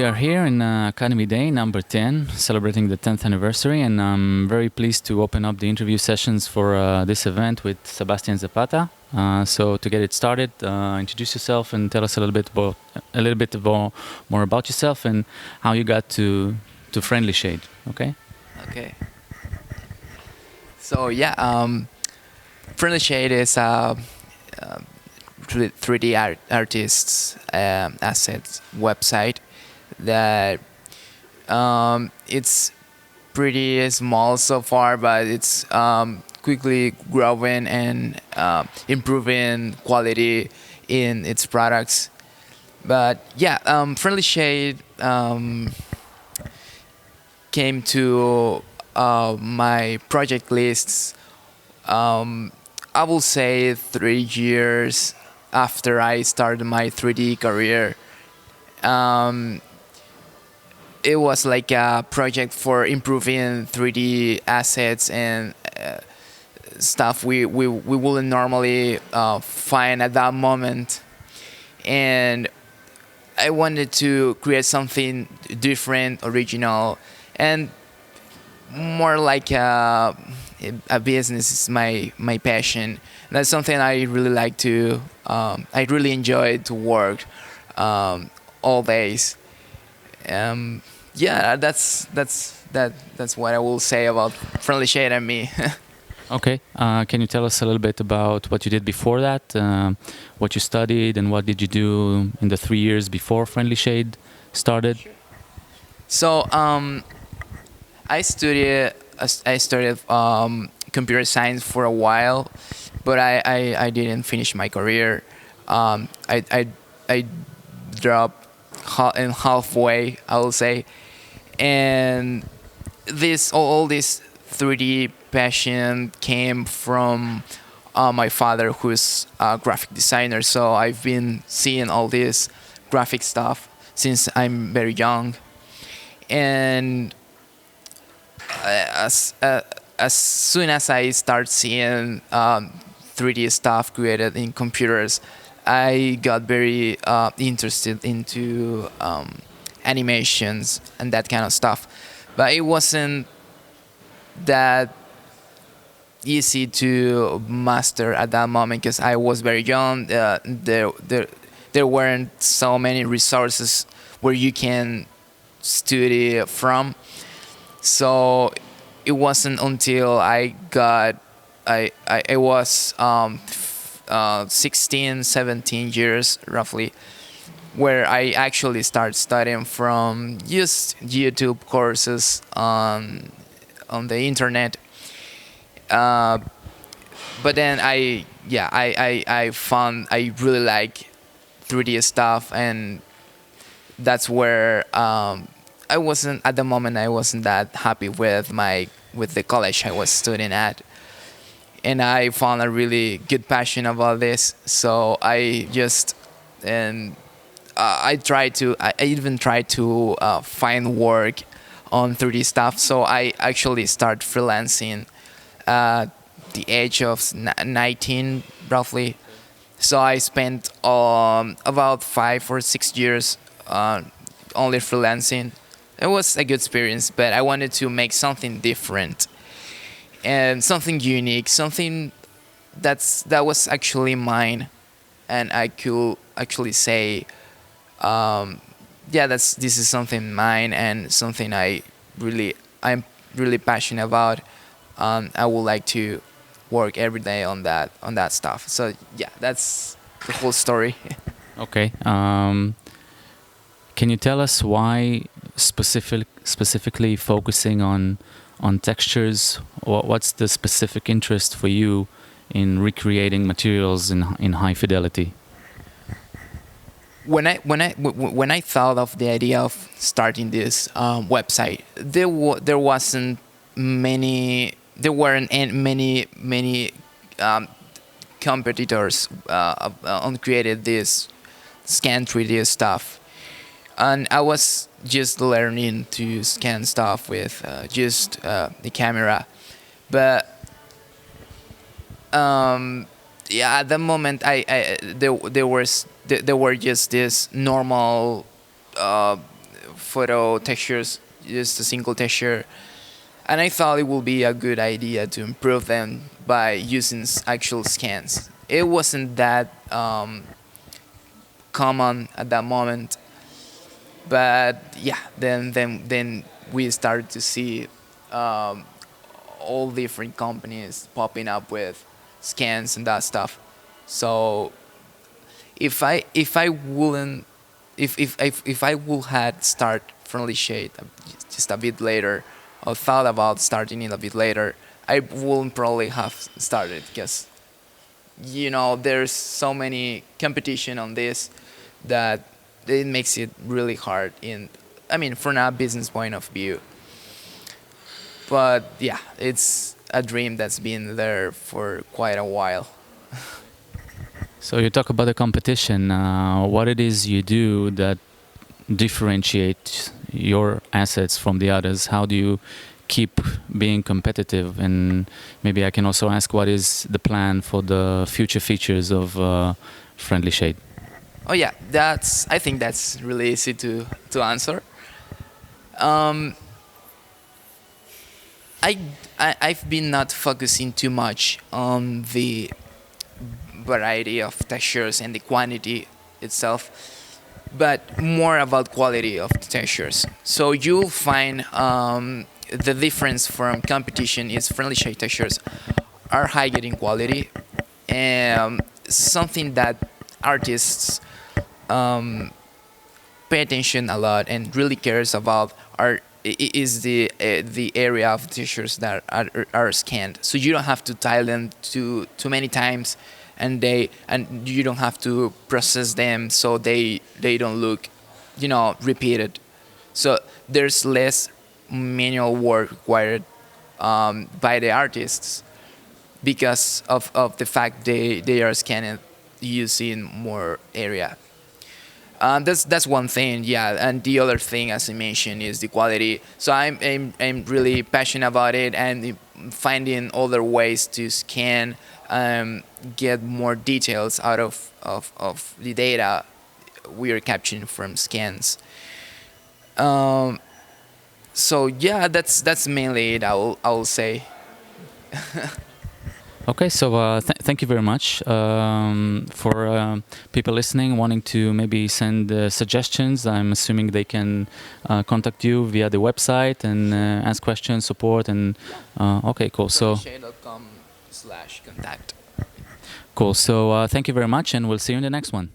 are here in Academy Day number 10, celebrating the 10th anniversary, and I'm very pleased to open up the interview sessions for this event with Sebastian Zapata. So to get it started, introduce yourself and tell us a little bit more about yourself and how you got to FriendlyShade. Okay. Okay. So yeah, FriendlyShade is a 3D artists assets website that it's pretty small so far, but it's quickly growing and improving quality in its products. But yeah, FriendlyShade came to my project lists. I will say 3 years after I started my 3D career. It was like a project for improving 3D assets and stuff we wouldn't normally find at that moment. And I wanted to create something different, original, and more like a business is my passion. That's something I really like to. I really enjoy to work all days. Yeah, that's what I will say about FriendlyShade and me. Okay. Can you tell us a little bit about what you did before that, what you studied, and what did you do in the 3 years before FriendlyShade started? So I studied computer science for a while, but I didn't finish my career. I dropped in halfway, I will say, and all this 3D passion came from my father, who's a graphic designer. So I've been seeing all this graphic stuff since I'm very young, and as soon as I start seeing 3D stuff created in computers, I got very interested into animations and that kind of stuff. But it wasn't that easy to master at that moment because I was very young. There weren't so many resources where you can study from. So it wasn't until I was 16, 17 years roughly, where I actually started studying from just YouTube courses on the internet. But then I found I really like 3D stuff, and that's where I wasn't at the moment. I wasn't that happy with the college I was studying at, and I found a really good passion about this. So I just and I even tried to find work on 3D stuff. So I actually started freelancing at the age of 19 roughly. So I spent about 5 or 6 years only freelancing. It was a good experience, but I wanted to make something different and something unique, something that was actually mine, and I could actually say, this is something mine and something I'm really passionate about. I would like to work every day on that stuff. So yeah, that's the whole story. Okay. Can you tell us why specifically focusing on textures? What's the specific interest for you in recreating materials in high fidelity? When I thought of the idea of starting this website, there weren't many competitors on created this scan 3D stuff, and I was just learning to scan stuff with just the camera, but at the moment there were just this normal photo textures, just a single texture. And I thought it would be a good idea to improve them by using actual scans. It wasn't that common at that moment, but yeah, then we started to see all different companies popping up with scans and that stuff. So if I wouldn't if I would had start Friendly Shade just a bit later, or thought about starting it a bit later, I wouldn't probably have started because there's so many competition on this that it makes it really hard from a business point of view. But yeah, it's a dream that's been there for quite a while. So you talk about the competition. What it is you do that differentiate your assets from the others? How do you keep being competitive? And maybe I can also ask, what is the plan for the future features of Friendly Shade? Oh yeah, I think that's really easy to answer. Um, I've been not focusing too much on the variety of textures and the quantity itself, but more about quality of the textures. So you'll find the difference from competition is Friendly Shade textures are higher in quality, and something that artists pay attention a lot and really cares about is the area of textures that are scanned. So you don't have to tile them too many times, and you don't have to process them so they don't look repeated. So there's less manual work required by the artists because of the fact they are scanning using more area. That's one thing, yeah. And the other thing, as I mentioned, is the quality. So I'm really passionate about it and finding other ways to scan, get more details out of the data we are capturing from scans. So yeah, that's mainly it. I will say. Okay, so thank you very much for people listening, wanting to maybe send suggestions. I'm assuming they can contact you via the website and ask questions, support, and okay, cool. So FriendlyShade.com/contact. cool. So thank you very much, and we'll see you in the next one.